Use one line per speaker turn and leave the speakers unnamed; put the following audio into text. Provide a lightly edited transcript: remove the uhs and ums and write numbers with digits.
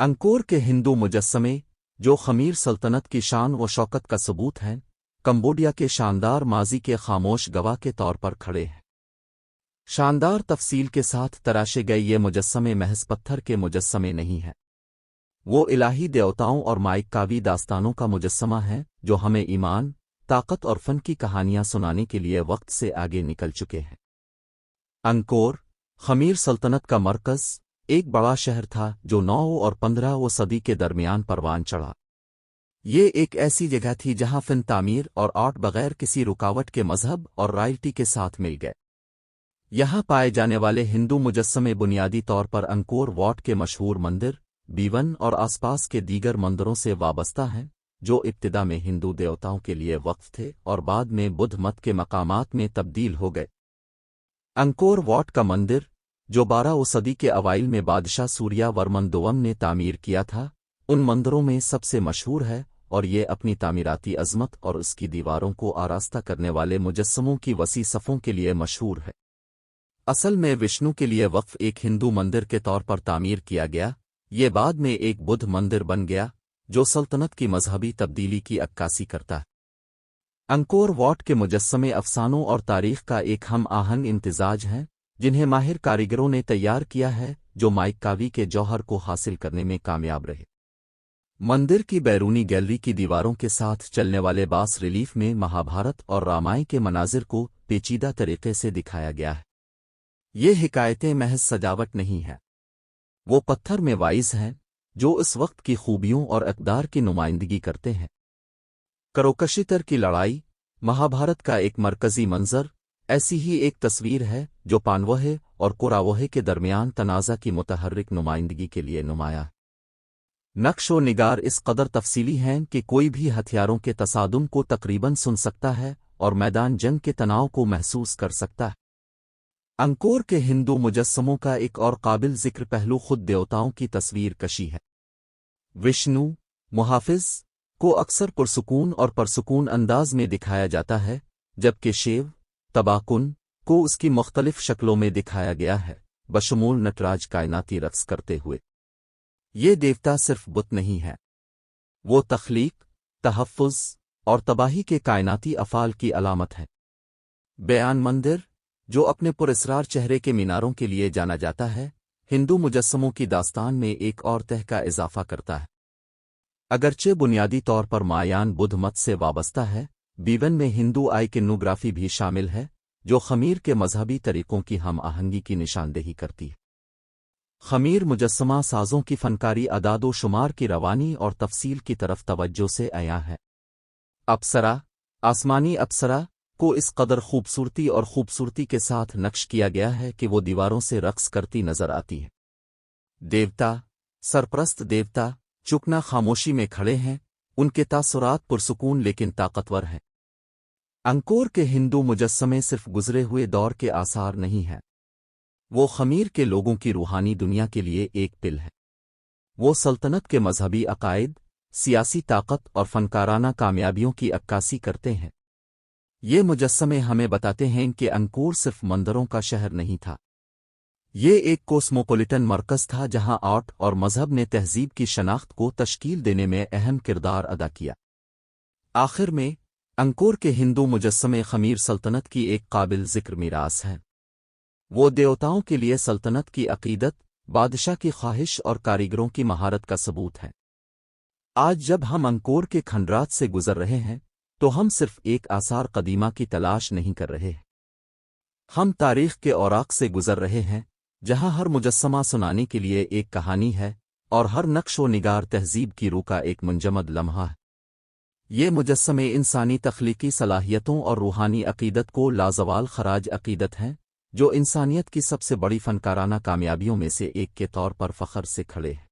Angkor के हिंदू मुजस्समे जो खमीर सल्तनत की शान व शौकत का सबूत हैं, कंबोडिया के शानदार माजी के खामोश गवाह के तौर पर खड़े हैं। शानदार तफसील के साथ तराशे गए ये मुजस्समे महज पत्थर के मुजस्समे नहीं हैं। वो इलाही देवताओं और माइकावी दास्तानों का मुजस्समा है जो हमें ईमान, ताकत और फन की कहानियां सुनाने के लिए वक्त से आगे निकल चुके हैं। अंकोर खमीर सल्तनत का मरकज़ एक बड़ा शहर था जो 9 और 15वीं सदी के दरमियान परवान चढ़ा। ये एक ऐसी जगह थी जहां फिन तामीर और आर्ट बगैर किसी रुकावट के मजहब और रॉयल्टी के साथ मिल गए। यहाँ पाए जाने वाले हिंदू मुजस्समे बुनियादी तौर पर अंकोर वॉट के मशहूर मंदिर, बीवन और आसपास के दीगर मंदिरों से वाबस्ता हैं, जो इब्तिदा में हिंदू देवताओं के लिए वक्फ थे और बाद में बुद्ध मत के मकामात में तब्दील हो गए। अंकोर वॉट का मंदिर, जो 12वीं सदी के अवाइल में बादशाह सूर्या वर्मन दोम ने तामीर किया था, उन मंदिरों में सबसे मशहूर है और ये अपनी तामीराती अजमत और उसकी दीवारों को आरास्ता करने वाले मुजस्समों की वसी सफ़ों के लिए मशहूर है। असल में विष्णु के लिए वक्फ एक हिंदू मंदिर के तौर पर तामीर किया गया, ये बाद में एक बुद्ध मंदिर बन गया जो सल्तनत की मजहबी तब्दीली की अक्कासी करता है। अंकोर वॉट के मुजस्समे अफसानों और तारीख का एक हम आहंग इम्तिजाज हैं, जिन्हें माहिर कारीगरों ने तैयार किया है जो माइकावी के जौहर को हासिल करने में कामयाब रहे। मंदिर की बैरूनी गैलरी की दीवारों के साथ चलने वाले बास रिलीफ में महाभारत और रामायण के मनाजिर को पेचीदा तरीके से दिखाया गया है। ये हिकायतें महज सजावट नहीं हैं, वो पत्थर में वाइज हैं जो इस वक्त की खूबियों और इक़दार की नुमाइंदगी करते हैं। करोकशितर की लड़ाई, महाभारत का एक मरकजी मंजर, ऐसी ही एक तस्वीर है जो पानवहे और कुरावहे के दरमियान तनाज़ा की मुतहर्रिक नुमाइंदगी के लिए नुमाया। नक्श व निगार इस कदर तफसीली हैं कि कोई भी हथियारों के तसादुम को तकरीबन सुन सकता है और मैदान जंग के तनाव को महसूस कर सकता है। अंकोर के हिंदू मुजस्समों का एक और काबिल जिक्र पहलू खुद देवताओं की तस्वीर कशी है। विष्णु, मुहाफिज, को अक्सर पुरसुकून और परसुकून अंदाज में दिखाया जाता है, जबकि शिव, तबाकुन, को उसकी मुख्तलिफ शक्लों में दिखाया गया है, बशमूल नटराज कायनाती रक्स करते हुए। ये देवता सिर्फ बुत नहीं है, वो तख्लीक, तहफ़्फ़ुज़ और तबाही के कायनाती अफ़ाल की अलामत है। बयान मंदिर, जो अपने पुरस्रार चेहरे के मीनारों के लिए जाना जाता है, हिंदू मुजस्समों की दास्तान में एक और तह का इजाफा करता है। अगरचे बुनियादी तौर पर मायान बुद्ध मत से वाबस्ता है, बीवन में हिंदू आइकनोग्राफी भी शामिल है जो खमीर के मजहबी तरीकों की हम आहंगी की निशानदेही करती है। खमीर मुजस्समा साजों की फनकारी अदादो शुमार की रवानी और तफसील की तरफ तवज्जो से आया है। अप्सरा, आसमानी अप्सरा, को इस कदर खूबसूरती के साथ नक्श किया गया है कि वो दीवारों से रक्स करती नजर आती है। देवता, सरप्रस्त देवता, चुकना खामोशी में खड़े हैं, उनके तासुरात पुरसुकून लेकिन ताकतवर हैं। अंकोर के हिंदू मुजस्समे सिर्फ गुजरे हुए दौर के आसार नहीं हैं, वो खमीर के लोगों की रूहानी दुनिया के लिए एक पिल है। वो सल्तनत के मजहबी अकायद, सियासी ताकत और फनकाराना कामयाबियों की अक्कासी करते हैं। ये मुजस्समे हमें बताते हैं कि अंकोर सिर्फ मंदिरों का शहर नहीं था, ये एक कोस्मोपोलिटन मरकज़ था जहां आर्ट और मजहब ने तहजीब की शनाख्त को तश्कील देने में अहम किरदार अदा किया। आखिर में अंकोर के हिंदू मुजस्समे खमीर सल्तनत की एक काबिल जिक्र मीरास हैं। वो देवताओं के लिए सल्तनत की अकीदत, बादशाह की ख्वाहिश और कारीगरों की महारत का सबूत है। आज जब हम अंकोर के खंडरात से गुजर रहे हैं तो हम सिर्फ एक आसार कदीमा की तलाश नहीं कर रहे हैं, हम तारीख के औराक से गुजर रहे हैं जहां हर मुजस्समा सुनाने के लिए एक कहानी है और हर नक्श व निगार तहजीब की रूह का एक मुंजमद लम्हा है। ये मुजस्समे इंसानी तख्लीकी सलाहियतों और रूहानी अकीदत को लाजवाल खराज अकीदत हैं, जो इंसानियत की सबसे बड़ी फनकाराना कामयाबियों में से एक के तौर पर फ़ख्र से खड़े हैं।